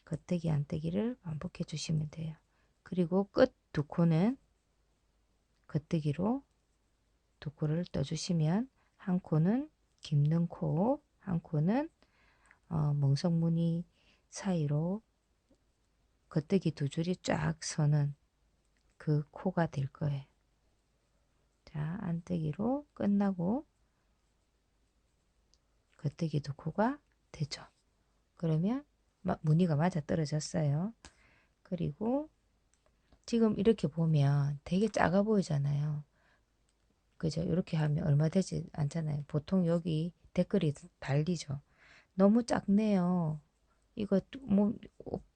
겉뜨기 안뜨기를 반복해 주시면 돼요. 그리고 끝 두 코는 겉뜨기로 두 코를 떠주시면 한 코는 깁는 코, 한 코는 멍석무늬 사이로 겉뜨기 두 줄이 쫙 서는 그 코가 될 거예요. 자, 안뜨기로 끝나고 겉뜨기 두 코가 되죠. 그러면 무늬가 맞아 떨어졌어요. 그리고 지금 이렇게 보면 되게 작아 보이잖아요. 그죠? 이렇게 하면 얼마 되지 않잖아요. 보통 여기 댓글이 달리죠. 너무 작네요. 이거 뭐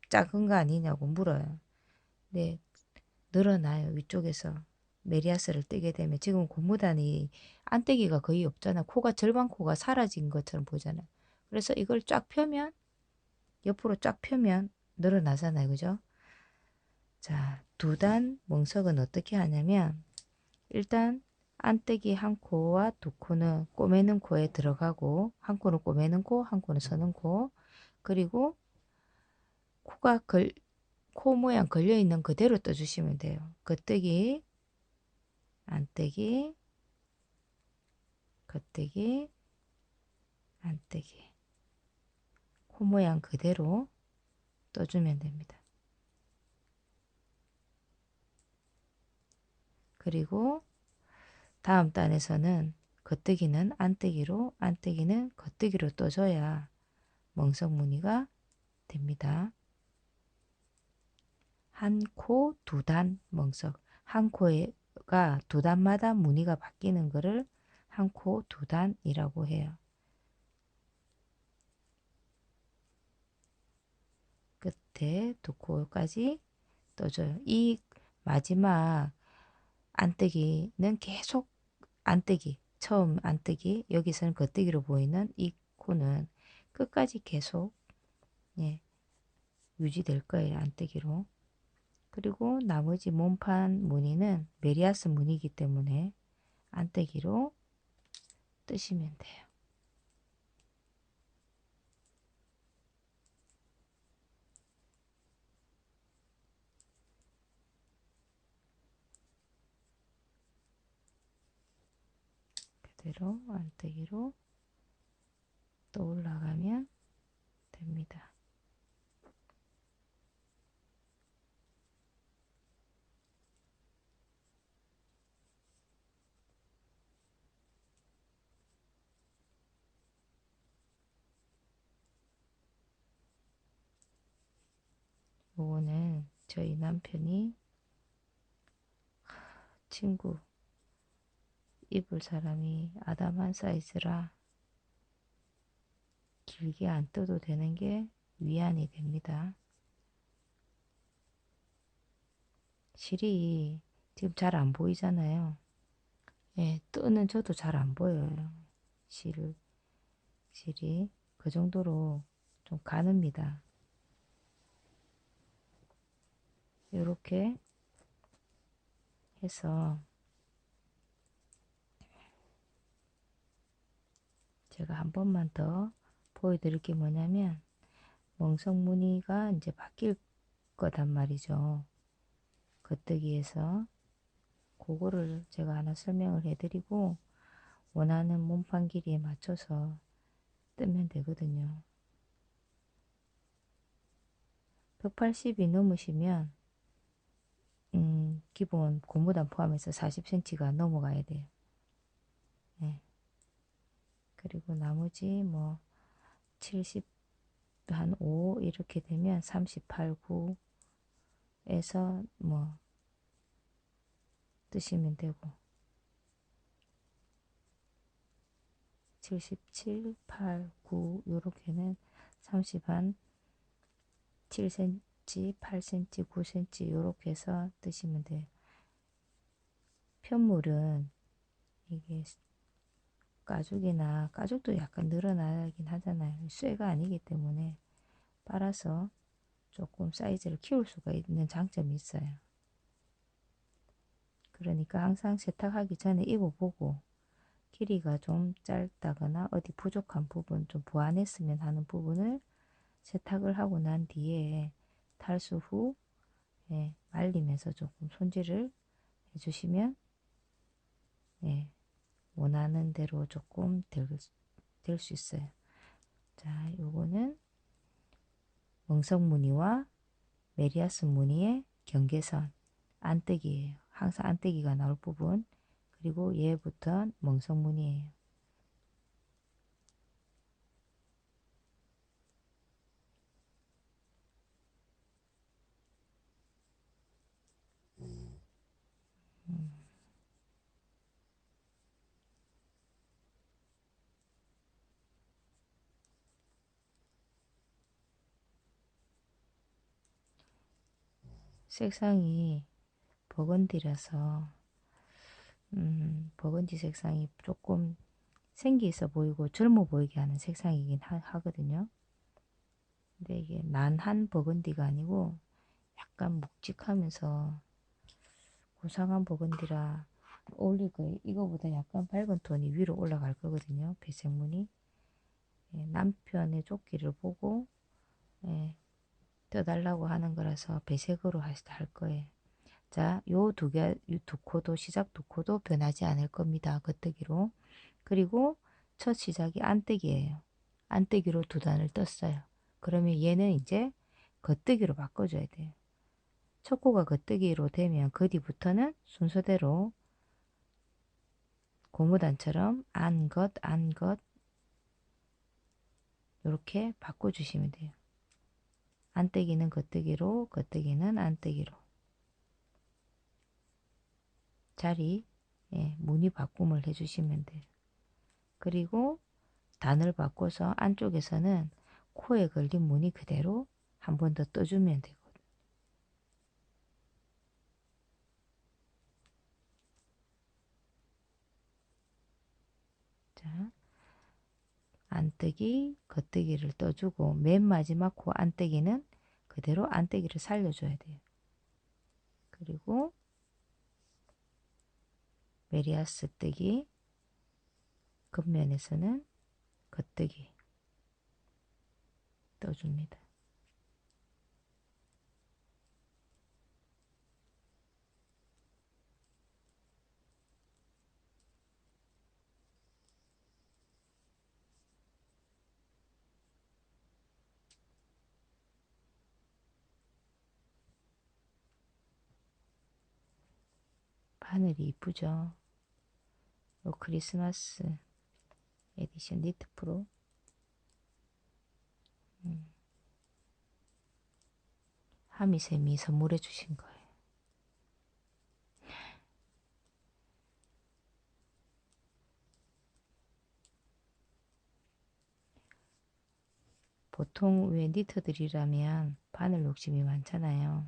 작은 거 아니냐고 물어요. 네, 늘어나요. 위쪽에서 메리아스를 뜨게 되면 지금 고무단이 안떼기가 거의 없잖아. 코가 절반 코가 사라진 것처럼 보잖아요. 그래서 이걸 쫙 펴면 옆으로 쫙 펴면 늘어나잖아요. 그죠? 자, 두 단 멍석은 어떻게 하냐면 일단 안떼기 한 코와 두 코는 꼬매는 코에 들어가고 한 코는 꼬매는 코, 한 코는 서는 코 그리고 코가 코 모양 걸려 있는 그대로 떠주시면 돼요. 겉뜨기, 안뜨기, 겉뜨기, 안뜨기 코 모양 그대로 떠주면 됩니다. 그리고 다음 단에서는 겉뜨기는 안뜨기로 안뜨기는 겉뜨기로 떠줘야 멍석 무늬가 됩니다. 한 코 두 단 멍석 한 코가 두 단마다 무늬가 바뀌는 것을 한 코 두 단이라고 해요. 끝에 두 코까지 떠줘요. 이 마지막 안뜨기는 계속 안뜨기 처음 안뜨기 여기서는 겉뜨기로 보이는 이 코는 끝까지 계속 예, 유지될 거예요. 안뜨기로. 그리고 나머지 몸판 무늬는 메리아스 무늬이기 때문에 안뜨기로 뜨시면 돼요. 그대로 안뜨기로 또 올라가면 됩니다. 요거는 저희 남편이 친구 입을 사람이 아담한 사이즈라 길게 안 떠도 되는 게 위안이 됩니다. 실이 지금 잘 안 보이잖아요. 예, 뜨는 저도 잘 안 보여요. 실이 그 정도로 좀 가늡니다. 이렇게 해서 제가 한 번만 더 보여드릴 게 뭐냐면 멍석 무늬가 이제 바뀔 거단 말이죠. 겉뜨기에서 그거를 제가 하나 설명을 해드리고 원하는 몸판 길이에 맞춰서 뜨면 되거든요. 180이 넘으시면 기본 고무단 포함해서 40cm가 넘어가야 돼요. 네. 그리고 나머지 뭐 70, 한 5 이렇게 되면 38, 9에서 뭐 뜨시면 되고 77, 8, 9 요렇게는 30 한 7cm, 8cm, 9cm 요렇게 해서 뜨시면 돼요. 편물은 이게 가죽도 약간 늘어나긴 하잖아요. 쇠가 아니기 때문에 빨아서 조금 사이즈를 키울 수가 있는 장점이 있어요. 그러니까 항상 세탁하기 전에 입어보고 길이가 좀 짧다거나 어디 부족한 부분 좀 보완했으면 하는 부분을 세탁을 하고 난 뒤에 탈수 후 말리면서 조금 손질을 해주시면 원하는 대로 조금 될 수 있어요. 자, 요거는 멍석 무늬와 메리아스 무늬의 경계선 안뜨기예요. 항상 안뜨기가 나올 부분. 그리고 얘부터 멍석 무늬예요. 색상이 버건디라서 버건디 색상이 조금 생기 있어 보이고 젊어 보이게 하는 색상이긴 하거든요. 근데 이게 난한 버건디가 아니고 약간 묵직하면서 고상한 버건디라 어울릴 거예요. 이거보다 약간 밝은 톤이 위로 올라갈 거거든요. 배색무늬. 남편의 조끼를 보고 떠달라고 하는 거라서 배색으로 할 거예요. 자, 요 두 코도 시작 두 코도 변하지 않을 겁니다. 겉뜨기로. 그리고 첫 시작이 안뜨기예요. 안뜨기로 두 단을 떴어요. 그러면 얘는 이제 겉뜨기로 바꿔줘야 돼요. 첫 코가 겉뜨기로 되면 그 뒤부터는 순서대로 고무단처럼 안겉 안겉 이렇게 바꿔주시면 돼요. 안뜨기는 겉뜨기로 겉뜨기는 안뜨기로 자리 무늬 바꿈을 해주시면 돼요. 그리고 단을 바꿔서 안쪽에서는 코에 걸린 무늬 그대로 한 번 더 떠주면 되거든요. 자, 안뜨기, 겉뜨기를 떠주고 맨 마지막 코 안뜨기는 그대로 안뜨기를 살려줘야 돼요. 그리고 메리아스 뜨기, 겉면에서는 겉뜨기 떠줍니다. 바늘이 이쁘죠? 요 크리스마스 에디션 니트 프로 하미쌤이 선물해 주신 거예요. 보통 왜 니트들이라면 바늘 욕심이 많잖아요.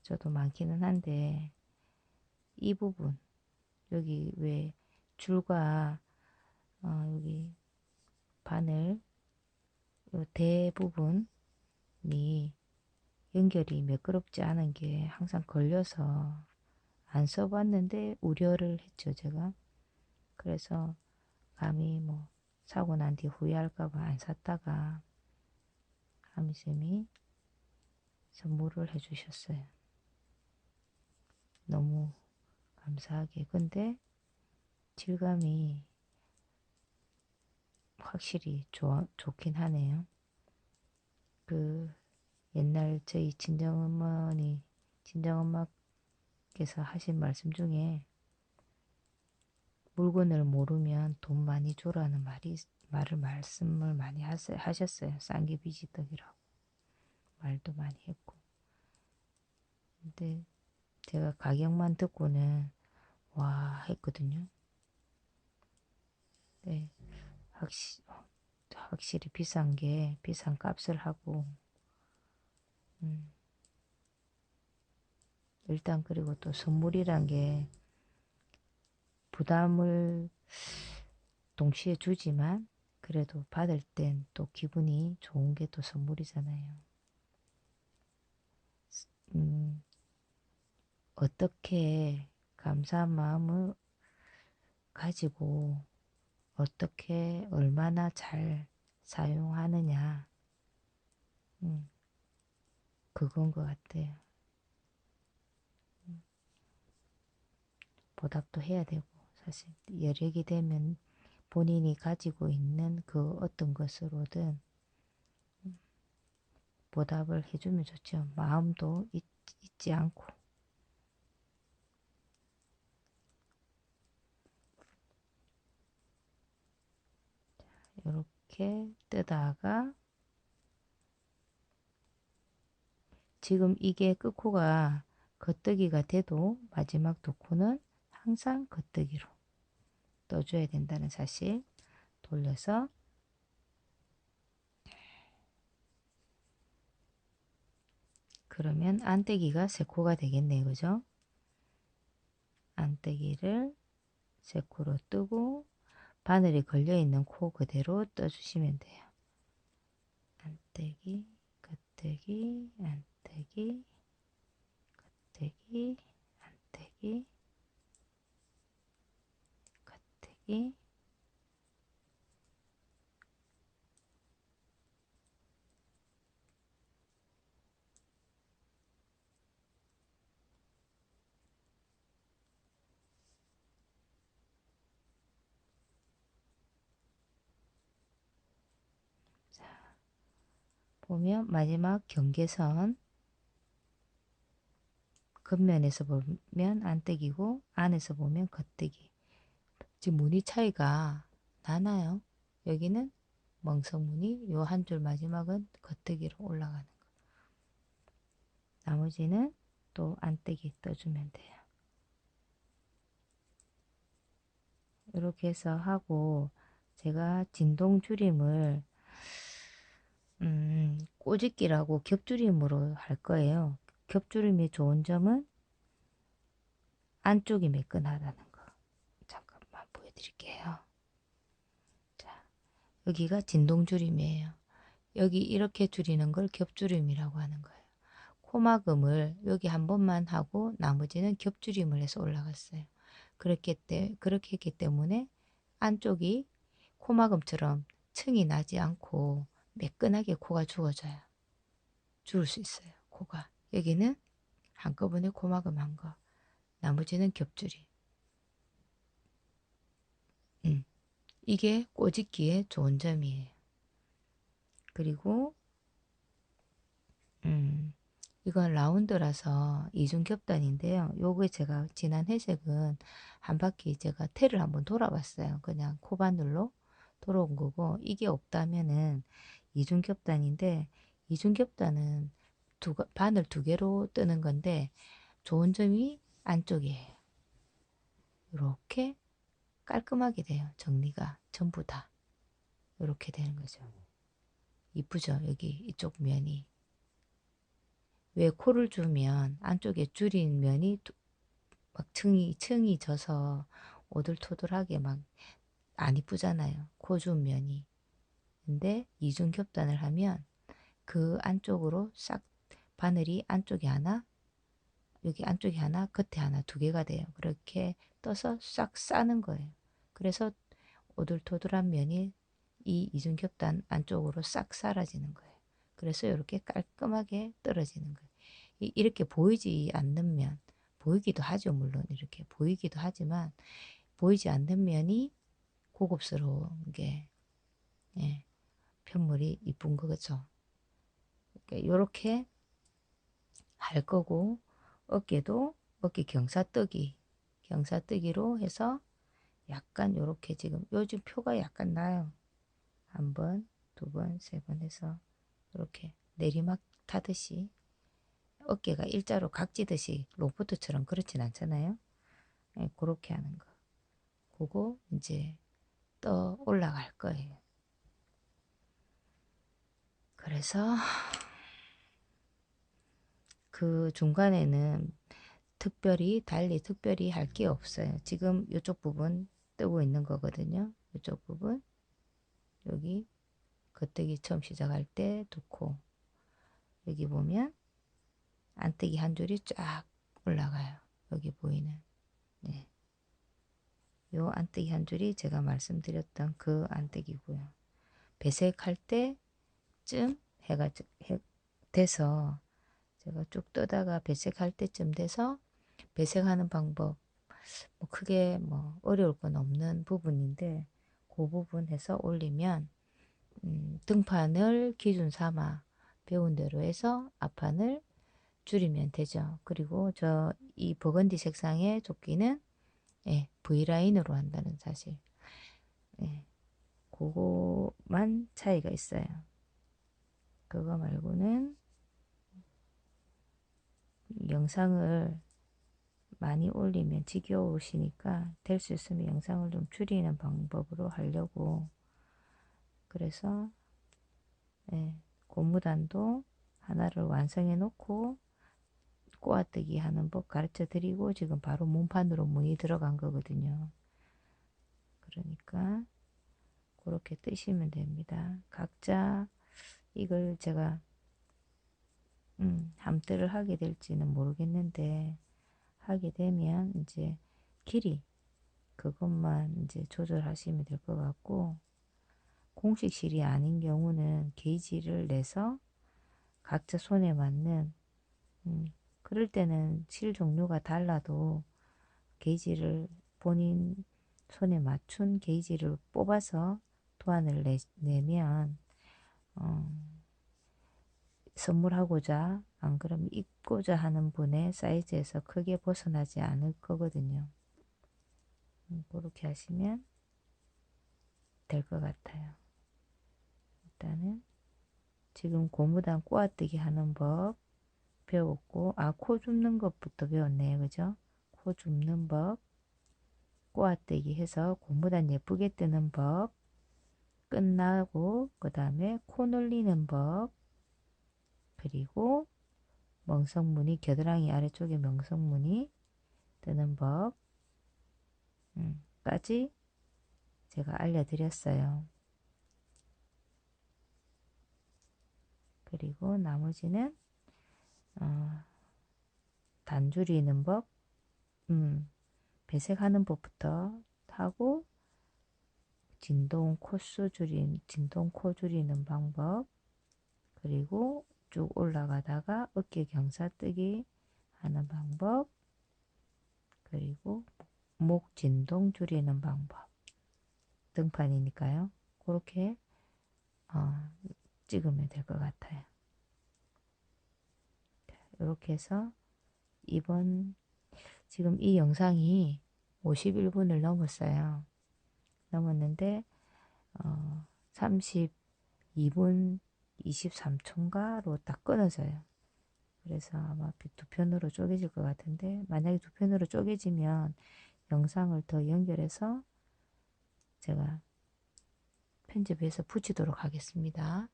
저도 많기는 한데 이 부분 여기 왜 줄과 여기 바늘 요 대부분이 연결이 매끄럽지 않은 게 항상 걸려서 안 써봤는데 우려를 했죠 제가. 그래서 감히 뭐 사고 난 뒤 후회할까봐 안 샀다가 하미쌤이 선물을 해주셨어요. 너무 감사하게. 근데 질감이 확실히 좋긴 하네요. 그 옛날 저희 친정엄마께서 하신 말씀 중에 물건을 모르면 돈 많이 줘라는 말씀을 많이 하셨어요. 싼 게 비지떡이라고 말도 많이 했고. 근데 제가 가격만 듣고는 와 했거든요. 네, 확실히 비싼 게 비싼 값을 하고 음, 일단 그리고 또 선물이란 게 부담을 동시에 주지만 그래도 받을 땐 또 기분이 좋은 게 또 선물이잖아요. 음, 어떻게 감사한 마음을 가지고 어떻게 얼마나 잘 사용하느냐 음, 그건 것 같아요. 보답도 해야 되고 사실 여력이 되면 본인이 가지고 있는 그 어떤 것으로든 보답을 해주면 좋죠. 마음도 잊지 않고. 이렇게 뜨다가 지금 이게 끝코가 겉뜨기가 돼도 마지막 두 코는 항상 겉뜨기로 떠줘야 된다는 사실. 돌려서 그러면 안떼기가 세 코가 되겠네요. 그죠? 안떼기를 세 코로 뜨고 바늘이 걸려있는 코 그대로 떠주시면 돼요. 안떼기, 겉뜨기, 안떼기, 겉뜨기, 안떼기, 겉뜨기. 자, 보면 마지막 경계선 겉면에서 보면 안뜨기고 안에서 보면 겉뜨기. 지금 무늬 차이가 나나요? 여기는 멍석무늬, 요 한 줄 마지막은 겉뜨기로 올라가는 거. 나머지는 또 안뜨기 떠주면 돼요. 이렇게 해서 하고 제가 진동줄임을 꼬집기라고 겹줄임으로 할 거예요. 겹줄임의 좋은 점은 안쪽이 매끈하다는 거. 잠깐만 보여드릴게요. 자, 여기가 진동줄임이에요. 여기 이렇게 줄이는 걸 겹줄임이라고 하는 거예요. 코막음을 여기 한 번만 하고 나머지는 겹줄임을 해서 올라갔어요. 그렇게 했기 때문에 안쪽이 코막음처럼 층이 나지 않고 매끈하게 코가 주어져요. 주울 수 있어요. 코가. 여기는 한꺼번에 코막음 한 거. 나머지는 겹줄임. 이게 꼬집기의 좋은 점이에요. 그리고 이건 라운드라서 이중겹단인데요. 요게 제가 지난 회색은 한 바퀴 제가 테를 한번 돌아봤어요. 그냥 코바늘로 돌아온 거고 이게 없다면은 이중겹단인데 이중겹단은 바늘 두 개로 뜨는 건데 좋은 점이 안쪽이에요. 이렇게 깔끔하게 돼요. 정리가 전부 다 이렇게 되는 거죠. 이쁘죠? 여기 이쪽 면이. 왜 코를 주면 안쪽에 줄인 면이 막 층이 져서 오돌토돌하게 막 안 이쁘잖아요. 코 준 면이. 근데 이중 겹단을 하면 그 안쪽으로 싹 바늘이 안쪽에 하나, 여기 안쪽에 하나, 겉에 하나 두 개가 돼요. 그렇게 떠서 싹 싸는 거예요. 그래서 오돌토돌한 면이 이 이중 겹단 안쪽으로 싹 사라지는 거예요. 그래서 이렇게 깔끔하게 떨어지는 거예요. 이렇게 보이지 않는 면, 보이기도 하죠. 물론 이렇게 보이기도 하지만 보이지 않는 면이 고급스러운 게 예, 편물이 이쁜 거죠. 이렇게 할 거고 어깨도 어깨 경사뜨기로 해서 약간 이렇게 지금 요즘 표가 약간 나요. 한 번, 두 번, 세 번 해서 이렇게 내리막 타듯이 어깨가 일자로 각지듯이 로봇처럼 그렇진 않잖아요. 예, 그렇게 하는 거. 그거 이제 떠 올라갈 거예요. 그래서 그 중간에는 특별히 할 게 없어요. 지금 이쪽 부분 뜨고 있는 거거든요. 이쪽 부분 여기 겉뜨기 처음 시작할 때 두 코 여기 보면 안뜨기 한 줄이 쫙 올라가요. 여기 보이는 네. 요 안뜨기 한 줄이 제가 말씀드렸던 그 안뜨기고요. 배색할 때쯤 돼서 제가 쭉 뜨다가 배색할 때쯤 돼서 배색하는 방법 뭐 크게 뭐 어려울 건 없는 부분인데 그 부분 해서 올리면 등판을 기준 삼아 배운 대로 해서 앞판을 줄이면 되죠. 그리고 저 이 버건디 색상의 조끼는 예, V라인으로 한다는 사실. 예, 그거만 차이가 있어요. 그거 말고는 영상을 많이 올리면 지겨우시니까 될 수 있으면 영상을 좀 줄이는 방법으로 하려고 그래서 예, 고무단도 하나를 완성해 놓고 꼬아뜨기 하는 법 가르쳐 드리고 지금 바로 몸판으로 문이 들어간 거거든요. 그러니까 그렇게 뜨시면 됩니다. 각자 이걸 제가 함대를 하게 될지는 모르겠는데 하게 되면 이제 길이 그것만 이제 조절하시면 될 것 같고 공식 실이 아닌 경우는 게이지를 내서 각자 손에 맞는 음, 그럴 때는 실 종류가 달라도 게이지를 본인 손에 맞춘 게이지를 뽑아서 도안을 내면 어, 선물하고자 안 그러면 입고자 하는 분의 사이즈에서 크게 벗어나지 않을 거거든요. 그렇게 하시면 될 것 같아요. 일단은 지금 고무단 꼬아뜨기 하는 법 배웠고 코 줍는 것부터 배웠네요. 그죠? 코 줍는 법 꼬아뜨기 해서 고무단 예쁘게 뜨는 법 끝나고 그 다음에 코 늘리는 법 그리고 멍석무늬 겨드랑이 아래쪽에 멍석무늬 뜨는 법 까지 제가 알려드렸어요. 그리고 나머지는 단줄이는 법, 배색하는 법부터 하고 진동 코 줄이는 방법, 그리고 쭉 올라가다가 어깨 경사뜨기 하는 방법, 그리고 목 진동 줄이는 방법, 등판이니까요. 그렇게 어, 찍으면 될 것 같아요. 이렇게 해서 이번 지금 이 영상이 51분을 넘었어요. 넘었는데 32분 23초인가로 딱 끊어져요. 그래서 아마 두 편으로 쪼개질 것 같은데 만약에 두 편으로 쪼개지면 영상을 더 연결해서 제가 편집해서 붙이도록 하겠습니다.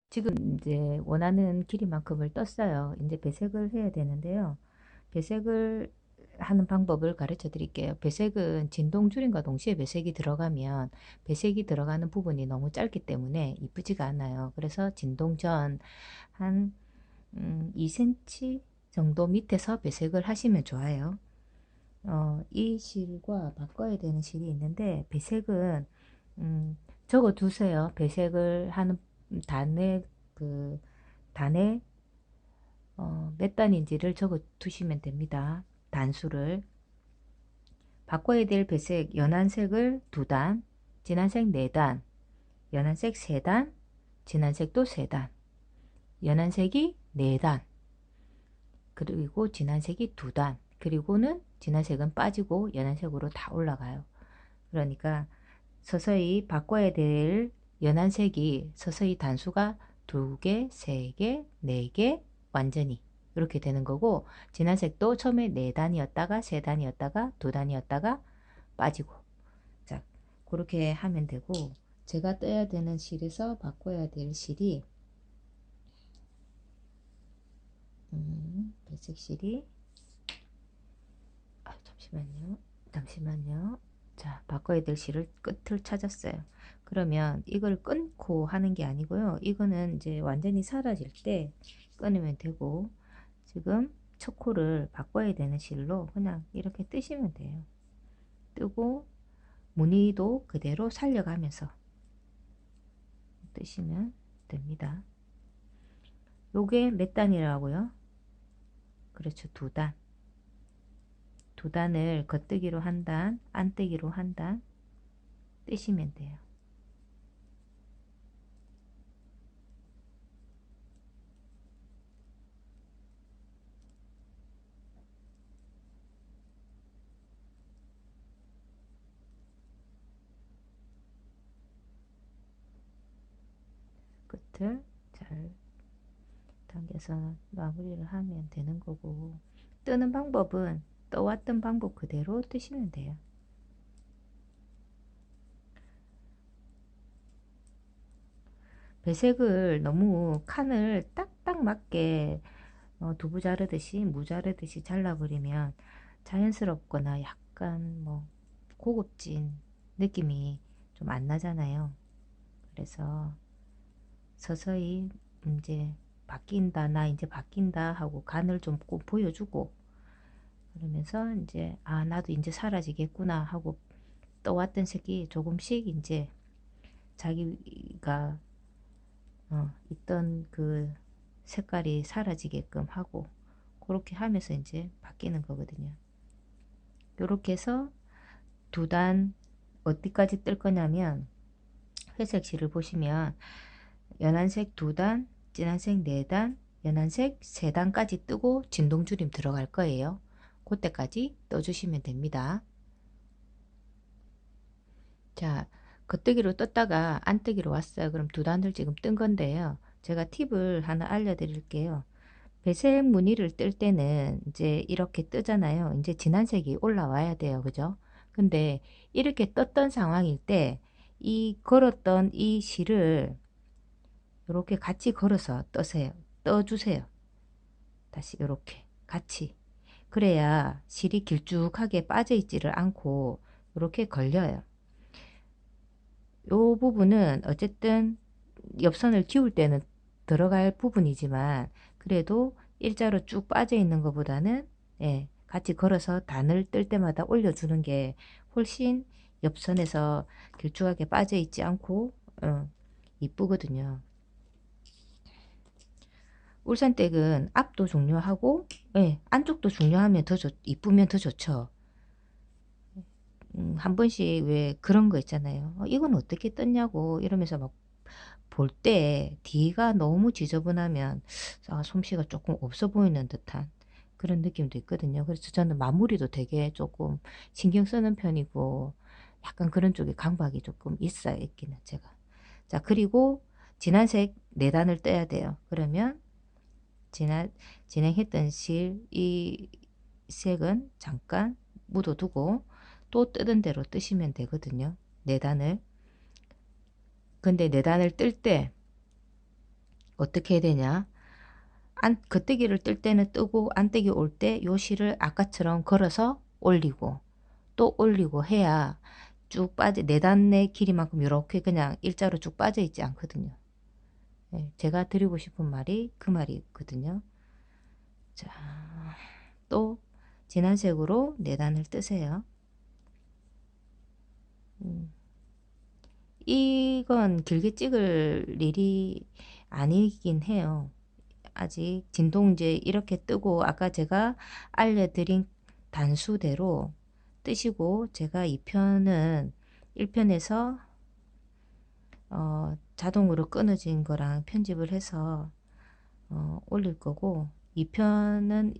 지금 이제 원하는 길이만큼을 떴어요. 이제 배색을 해야 되는데요. 배색을 하는 방법을 가르쳐 드릴게요. 배색은 진동 줄임과 동시에 배색이 들어가면 배색이 들어가는 부분이 너무 짧기 때문에 이쁘지가 않아요. 그래서 진동 전 한 2cm 정도 밑에서 배색을 하시면 좋아요. 이 실과 바꿔야 되는 실이 있는데 배색은 적어 두세요. 배색을 하는 단의 그 단의 몇 단인지를 적어 두시면 됩니다. 단수를 바꿔야 될 배색 연한색을 2단, 진한색 4단, 연한색 3단, 진한색도 3단, 연한색이 4단, 그리고 진한색이 2단, 그리고는 진한색은 빠지고 연한색으로 다 올라가요. 그러니까 서서히 바꿔야 될 연한색이 서서히 단수가 2개, 3개, 4개 완전히 이렇게 되는 거고 진한색도 처음에 4단이었다가 3단이었다가 2단이었다가 빠지고 자 그렇게 하면 되고 제가 떠야 되는 실에서 바꿔야 될 실이 배색실이 잠시만요. 자, 바꿔야 될 실을 끝을 찾았어요. 그러면 이걸 끊고 하는 게 아니고요. 이거는 이제 완전히 사라질 때 끊으면 되고 지금 첫 코를 바꿔야 되는 실로 그냥 이렇게 뜨시면 돼요. 뜨고 무늬도 그대로 살려가면서 뜨시면 됩니다. 요게 몇 단이라고요? 그렇죠. 두 단. 두 단을 겉뜨기로 한 단, 안뜨기로 한 단 뜨시면 돼요. 끝을 잘 당겨서 마무리를 하면 되는 거고, 뜨는 방법은 떠왔던 방법 그대로 뜨시면 돼요. 배색을 너무 칸을 딱딱 맞게 두부 자르듯이 무 자르듯이 잘라버리면 자연스럽거나 약간 뭐 고급진 느낌이 좀 안 나잖아요. 그래서 서서히 이제 바뀐다, 나 이제 바뀐다 하고 간을 좀 꼭 보여주고, 그러면서 이제 아 나도 이제 사라지겠구나 하고 떠왔던 색이 조금씩 이제 자기가 있던 그 색깔이 사라지게끔 하고, 그렇게 하면서 이제 바뀌는 거거든요. 이렇게 해서 두 단 어디까지 뜰 거냐면, 회색 실을 보시면 연한색 두 단, 진한색 네 단, 연한색 세 단까지 뜨고 진동주림 들어갈 거예요. 그때까지 떠주시면 됩니다. 자, 겉뜨기로 떴다가 안뜨기로 왔어요. 그럼 두 단을 지금 뜬 건데요. 제가 팁을 하나 알려드릴게요. 배색 무늬를 뜰 때는 이제 이렇게 뜨잖아요. 이제 진한 색이 올라와야 돼요. 그죠? 근데 이렇게 떴던 상황일 때 이 걸었던 이 실을 이렇게 같이 걸어서 떠세요. 떠주세요. 다시 이렇게 같이. 그래야 실이 길쭉하게 빠져 있지를 않고 이렇게 걸려요. 요 부분은 어쨌든 옆선을 기울 때는 들어갈 부분이지만, 그래도 일자로 쭉 빠져 있는 것보다는 예, 같이 걸어서 단을 뜰 때마다 올려주는 게 훨씬 옆선에서 길쭉하게 빠져 있지 않고 이쁘거든요. 울산댁은 앞도 중요하고 예, 안쪽도 중요하면 더 이쁘면 더 좋죠. 한 번씩 왜 그런 거 있잖아요. 이건 어떻게 떴냐고 이러면서 막 볼 때 뒤가 너무 지저분하면 솜씨가 조금 없어 보이는 듯한 그런 느낌도 있거든요. 그래서 저는 마무리도 되게 조금 신경 쓰는 편이고, 약간 그런 쪽에 강박이 조금 있어요. 있기는 제가. 자, 그리고 진한색 4단을 떠야 돼요. 그러면 진행했던 실 이 색은 잠깐 묻어두고 또 뜨던 대로 뜨시면 되거든요. 4단을. 근데 4단을 뜰 때 어떻게 해야 되냐? 겉뜨기를 뜰 때는 뜨고 안뜨기 올 때 요 실을 아까처럼 걸어서 올리고 또 올리고 해야 쭉 빠져, 4단의 길이만큼 이렇게 그냥 일자로 쭉 빠져 있지 않거든요. 네, 제가 드리고 싶은 말이 그 말이거든요. 자, 또 진한 색으로 4단을 뜨세요. 이건 길게 찍을 일이 아니긴 해요. 아직 진동 이제 이렇게 뜨고 아까 제가 알려드린 단수대로 뜨시고, 제가 2편은 1편에서 자동으로 끊어진 거랑 편집을 해서 올릴 거고, 2편은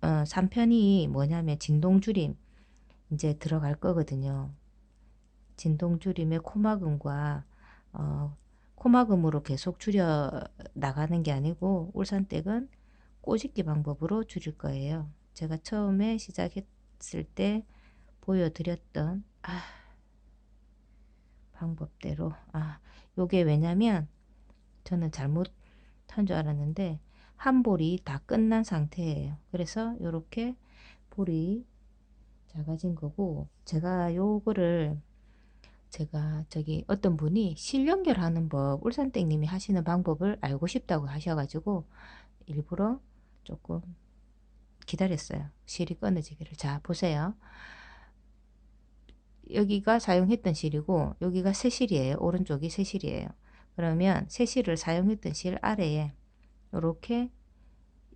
3편이 뭐냐면 진동줄임 이제 들어갈 거거든요. 진동줄임의 코막음과 코막음으로 계속 줄여 나가는 게 아니고, 울산댁은 꼬집기 방법으로 줄일 거예요. 제가 처음에 시작했을 때 보여드렸던 방법대로. 요게 왜냐면 저는 잘못한 줄 알았는데 한 볼이 다 끝난 상태예요. 그래서 요렇게 볼이 작아진 거고, 제가 요거를 저기 어떤 분이 실 연결하는 법, 울산댁님이 하시는 방법을 알고 싶다고 하셔가지고 일부러 조금 기다렸어요. 실이 끊어지기를. 자, 보세요. 여기가 사용했던 실이고 여기가 새 실이에요. 오른쪽이 새 실이에요. 그러면 새 실을 사용했던 실 아래에 요렇게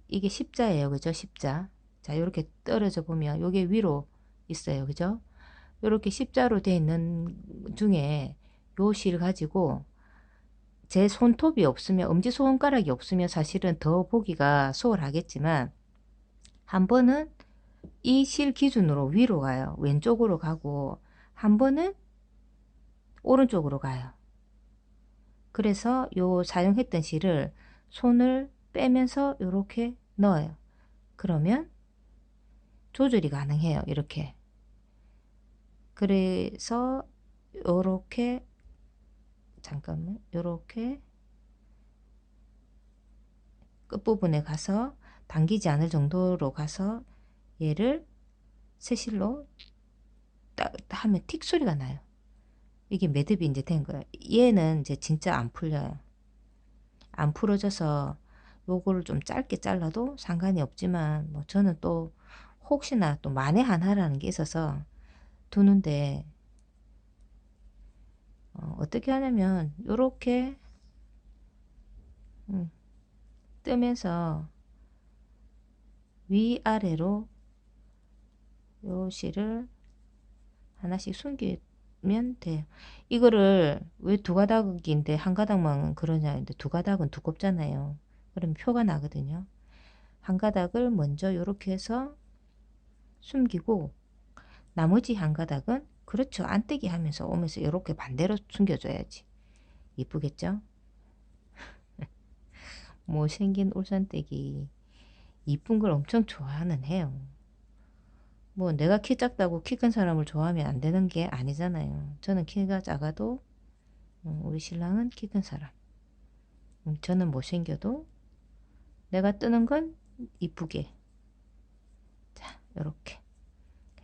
이게 십자예요. 그죠? 십자. 자, 요렇게 떨어져 보면 요게 위로 있어요. 그죠? 요렇게 십자로 되어 있는 중에 요 실 가지고 제 손톱이 없으면 엄지손가락이 없으면 사실은 더 보기가 수월하겠지만 한 번은 이 실 기준으로 위로 가요. 왼쪽으로 가고 한 번은 오른쪽으로 가요. 그래서 요 사용했던 실을 손을 빼면서 이렇게 넣어요. 그러면 조절이 가능해요. 이렇게. 그래서 요렇게 잠깐만 요렇게 끝부분에 가서 당기지 않을 정도로 가서 얘를 새실로 딱 하면 틱 소리가 나요. 이게 매듭이 이제 된 거예요. 얘는 이제 진짜 안 풀려요. 안 풀어져서 요거를 좀 짧게 잘라도 상관이 없지만 뭐 저는 또 혹시나 또 만에 하나라는 게 있어서 두는데 어떻게 하냐면 요렇게 뜨면서 위아래로 요 실을 하나씩 숨기면 돼요. 이거를 왜 두 가닥인데 한 가닥만 그러냐 근데 두 가닥은 두껍잖아요. 그럼 표가 나거든요. 한 가닥을 먼저 이렇게 해서 숨기고 나머지 한 가닥은 그렇죠. 안떼기 하면서 오면서 이렇게 반대로 숨겨줘야지. 이쁘겠죠? 못생긴 올산떼기 이쁜 걸 엄청 좋아하는 해요. 뭐 내가 키 작다고 키 큰 사람을 좋아하면 안 되는 게 아니잖아요. 저는 키가 작아도 우리 신랑은 키 큰 사람. 저는 못생겨도 내가 뜨는 건 이쁘게. 자, 요렇게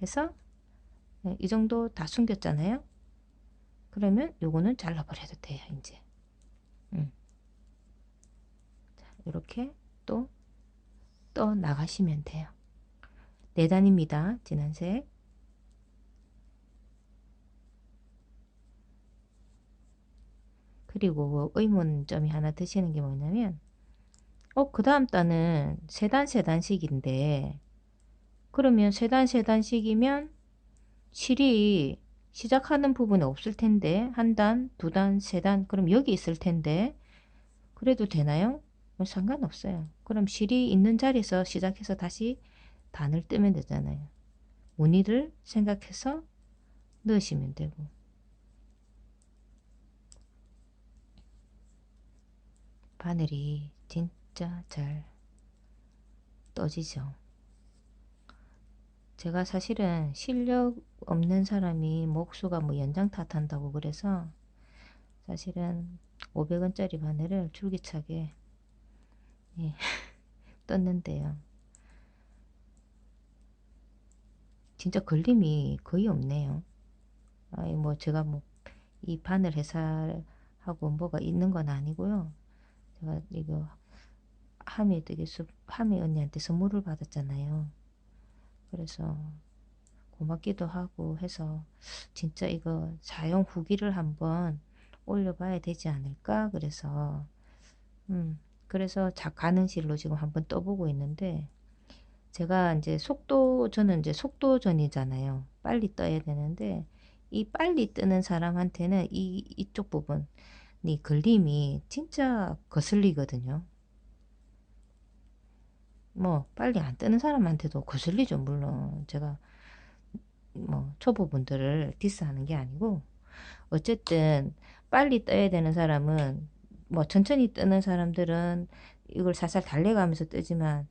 해서 이 정도 다 숨겼잖아요. 그러면 요거는 잘라버려도 돼요. 이제 이렇게 또 떠 나가시면 돼요. 4단입니다. 진한 색. 그리고 의문점이 하나 드시는 게 뭐냐면 그 다음 단은 세단씩인데 그러면 세단씩이면 실이 시작하는 부분에 없을 텐데 한 단, 두 단, 세 단 그럼 여기 있을 텐데 그래도 되나요? 상관없어요. 그럼 실이 있는 자리에서 시작해서 다시 단을 뜨면 되잖아요. 무늬를 생각해서 넣으시면 되고 바늘이 진짜 잘 떠지죠. 제가 사실은 실력 없는 사람이 목수가 뭐 연장 탓한다고 그래서 사실은 500원짜리 바늘을 줄기차게 예, 떴는데요. 진짜 걸림이 거의 없네요. 아니 뭐 제가 뭐 이 바늘 회사하고 뭐가 있는 건 아니고요. 제가 이거 하미 언니한테 선물을 받았잖아요. 그래서 고맙기도 하고 해서 진짜 이거 사용 후기를 한번 올려봐야 되지 않을까 그래서 그래서 가는 실로 지금 한번 떠보고 있는데 제가 이제 저는 이제 속도전이잖아요. 빨리 떠야 되는데 이 빨리 뜨는 사람한테는 이쪽 부분이 걸림이 진짜 거슬리거든요. 뭐 빨리 안 뜨는 사람한테도 거슬리죠. 물론 제가 뭐 초보분들을 디스하는 게 아니고 어쨌든 빨리 떠야 되는 사람은 뭐 천천히 뜨는 사람들은 이걸 살살 달래가면서 뜨지만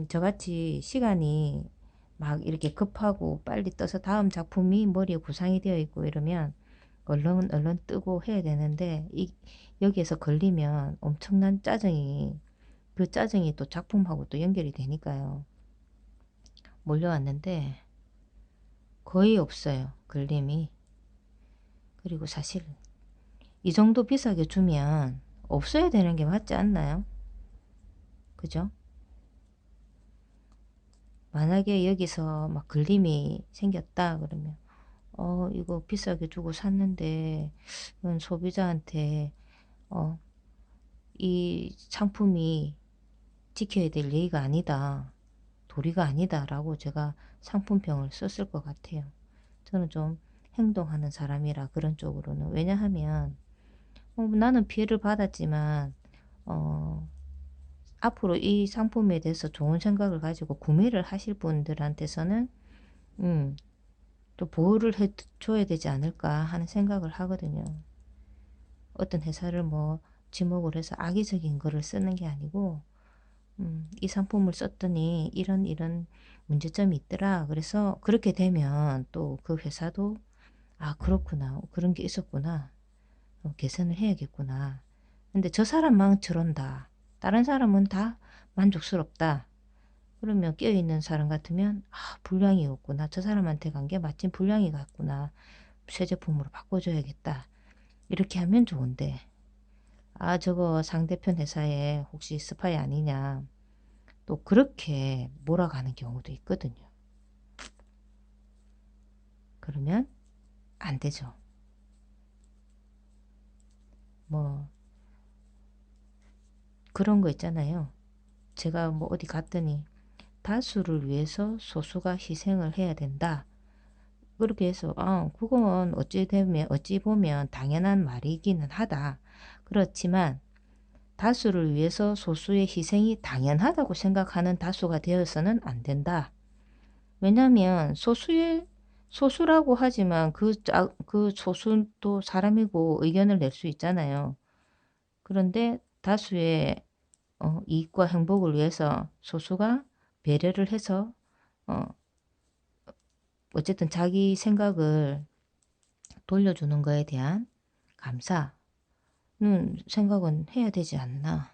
저같이 시간이 막 이렇게 급하고 빨리 떠서 다음 작품이 머리에 구상이 되어 있고 이러면 얼른 뜨고 해야 되는데 여기에서 걸리면 엄청난 짜증이 그 짜증이 또 작품하고 또 연결이 되니까요. 몰려왔는데 거의 없어요. 걸림이. 그리고 사실 이 정도 비싸게 주면 없어야 되는 게 맞지 않나요? 그죠? 만약에 여기서 막 걸림이 생겼다 그러면 이거 비싸게 주고 샀는데 이건 소비자한테 어 이 상품이 지켜야 될 예의가 아니다. 도리가 아니다 라고 제가 상품평을 썼을 것 같아요. 저는 좀 행동하는 사람이라 그런 쪽으로는. 왜냐하면 나는 피해를 받았지만 앞으로 이 상품에 대해서 좋은 생각을 가지고 구매를 하실 분들한테서는 또 보호를 해줘야 되지 않을까 하는 생각을 하거든요. 어떤 회사를 뭐 지목을 해서 악의적인 거를 쓰는 게 아니고 이 상품을 썼더니 이런 문제점이 있더라. 그래서 그렇게 되면 또 그 회사도 아 그렇구나. 그런 게 있었구나. 개선을 해야겠구나. 근데 저 사람만 저런다. 다른 사람은 다 만족스럽다. 그러면 깨어있는 사람 같으면 아 불량이 없구나. 저 사람한테 간 게 마침 불량이 갔구나. 새 제품으로 바꿔줘야겠다. 이렇게 하면 좋은데 아 저거 상대편 회사에 혹시 스파이 아니냐. 또 그렇게 몰아가는 경우도 있거든요. 그러면 안 되죠. 뭐 그런 거 있잖아요. 제가 뭐 어디 갔더니 다수를 위해서 소수가 희생을 해야 된다. 그렇게 해서 그건 어찌 보면 당연한 말이기는 하다. 그렇지만 다수를 위해서 소수의 희생이 당연하다고 생각하는 다수가 되어서는 안 된다. 왜냐하면 소수라고 하지만 그 소수도 사람이고 의견을 낼 수 있잖아요. 그런데 다수의 이익과 행복을 위해서 소수가 배려를 해서 어, 어쨌든 자기 생각을 돌려주는 거에 대한 감사는 생각은 해야 되지 않나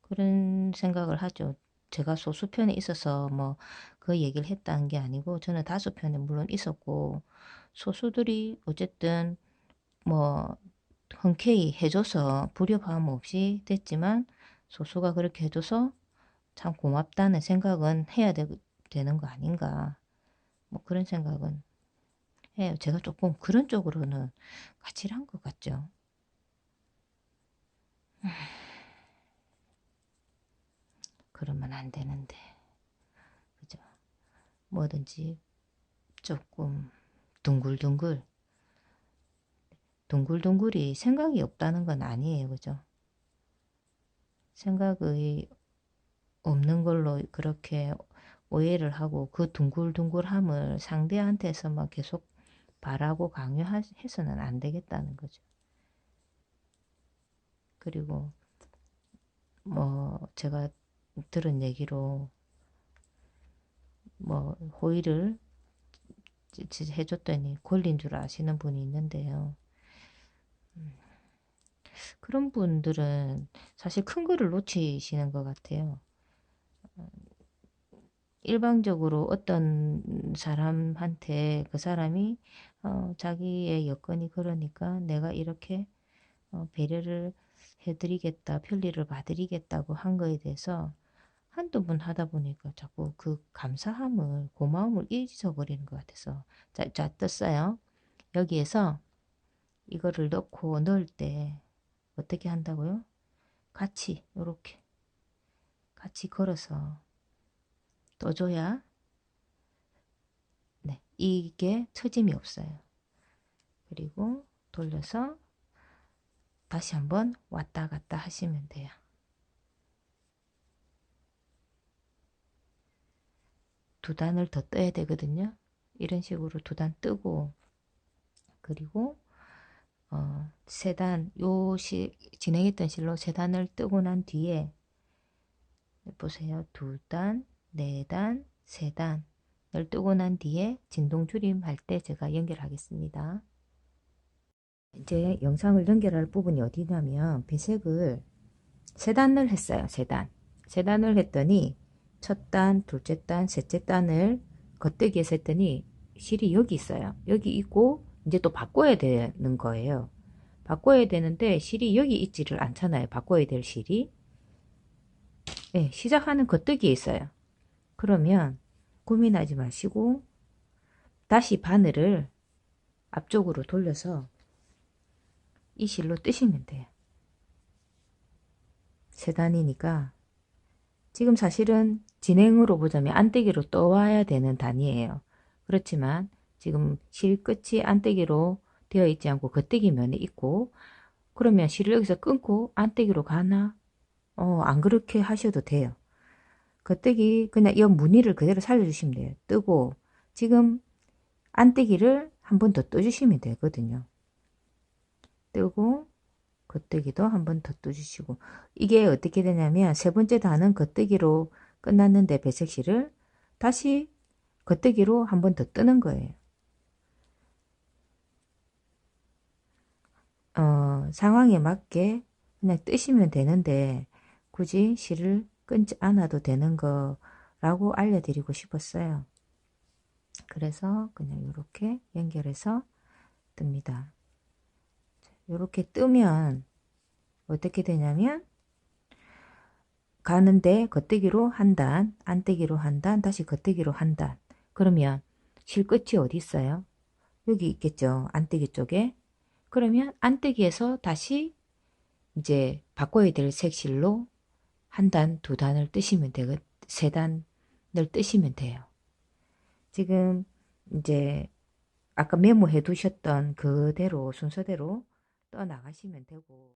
그런 생각을 하죠. 제가 소수편에 있어서 뭐 그 얘기를 했다는 게 아니고 저는 다수편에 물론 있었고 소수들이 어쨌든 뭐 흔쾌히 해줘서 불협화음 없이 됐지만 소수가 그렇게 해줘서 참 고맙다는 생각은 해야 되는 거 아닌가 뭐 그런 생각은 해요. 제가 조금 그런 쪽으로는 까칠한 것 같죠. 그러면 안 되는데 그죠. 뭐든지 조금 둥글둥글이 생각이 없다는 건 아니에요. 그죠. 생각이 없는 걸로 그렇게 오해를 하고 그 둥글둥글함을 상대한테서만 계속 바라고 강요해서는 안 되겠다는 거죠. 그리고 뭐 제가 들은 얘기로 뭐 호의를 해줬더니 걸린 줄 아시는 분이 있는데요. 그런 분들은 사실 큰 거를 놓치시는 것 같아요. 일방적으로 어떤 사람한테 그 사람이 자기의 여건이 그러니까 내가 이렇게 배려를 해드리겠다, 편리를 봐드리겠다고 한 거에 대해서 한두 번 하다 보니까 자꾸 그 감사함을, 고마움을 잊어버리는 것 같아서. 자, 떴어요. 여기에서 이거를 넣을 때 어떻게 한다고요? 같이, 요렇게. 같이 걸어서 떠줘야, 네, 이게 처짐이 없어요. 그리고 돌려서 다시 한번 왔다 갔다 하시면 돼요. 두 단을 더 떠야 되거든요. 이런 식으로 두 단 뜨고 그리고 세 단, 진행했던 실로 세 단을 뜨고 난 뒤에 보세요. 두 단, 네 단, 세 단을 뜨고 난 뒤에 진동줄임 할 때 제가 연결하겠습니다. 이제 영상을 연결할 부분이 어디냐면 배색을 세 단을 했어요. 세 단. 세 단을 했더니 첫 단, 둘째 단, 셋째 단을 겉대기에서 했더니 실이 여기 있어요. 여기 있고 이제 또 바꿔야 되는 거예요. 바꿔야 되는데 실이 여기 있지를 않잖아요. 바꿔야 될 실이. 네, 시작하는 겉대기에 있어요. 그러면 고민하지 마시고 다시 바늘을 앞쪽으로 돌려서 이 실로 뜨시면 돼요. 세 단이니까 지금 사실은 진행으로 보자면 안떼기로 떠와야 되는 단이에요. 그렇지만 지금 실 끝이 안떼기로 되어 있지 않고 겉대기 면에 있고, 그러면 실을 여기서 끊고 안떼기로 가나? 안 그렇게 하셔도 돼요. 겉대기 그냥 이 무늬를 그대로 살려주시면 돼요. 뜨고 지금 안떼기를 한 번 더 떠주시면 되거든요. 뜨고 겉대기도 한 번 더 떠주시고, 이게 어떻게 되냐면 세 번째 단은 겉대기로 끝났는데 배색실을 다시 겉대기로 한 번 더 뜨는 거예요. 상황에 맞게 그냥 뜨시면 되는데 굳이 실을 끊지 않아도 되는 거라고 알려드리고 싶었어요. 그래서 그냥 이렇게 연결해서 뜹니다. 이렇게 뜨면 어떻게 되냐면 가는데 겉대기로 한 단, 안떼기로 한 단, 다시 겉대기로 한 단. 그러면 실 끝이 어디 있어요? 여기 있겠죠. 안떼기 쪽에. 그러면 안떼기에서 다시 이제 바꿔야 될 색실로 한 단, 두 단을 뜨시면 되고, 세 단을 뜨시면 돼요. 지금 이제 아까 메모해 두셨던 그대로 순서대로 떠 나가시면 되고,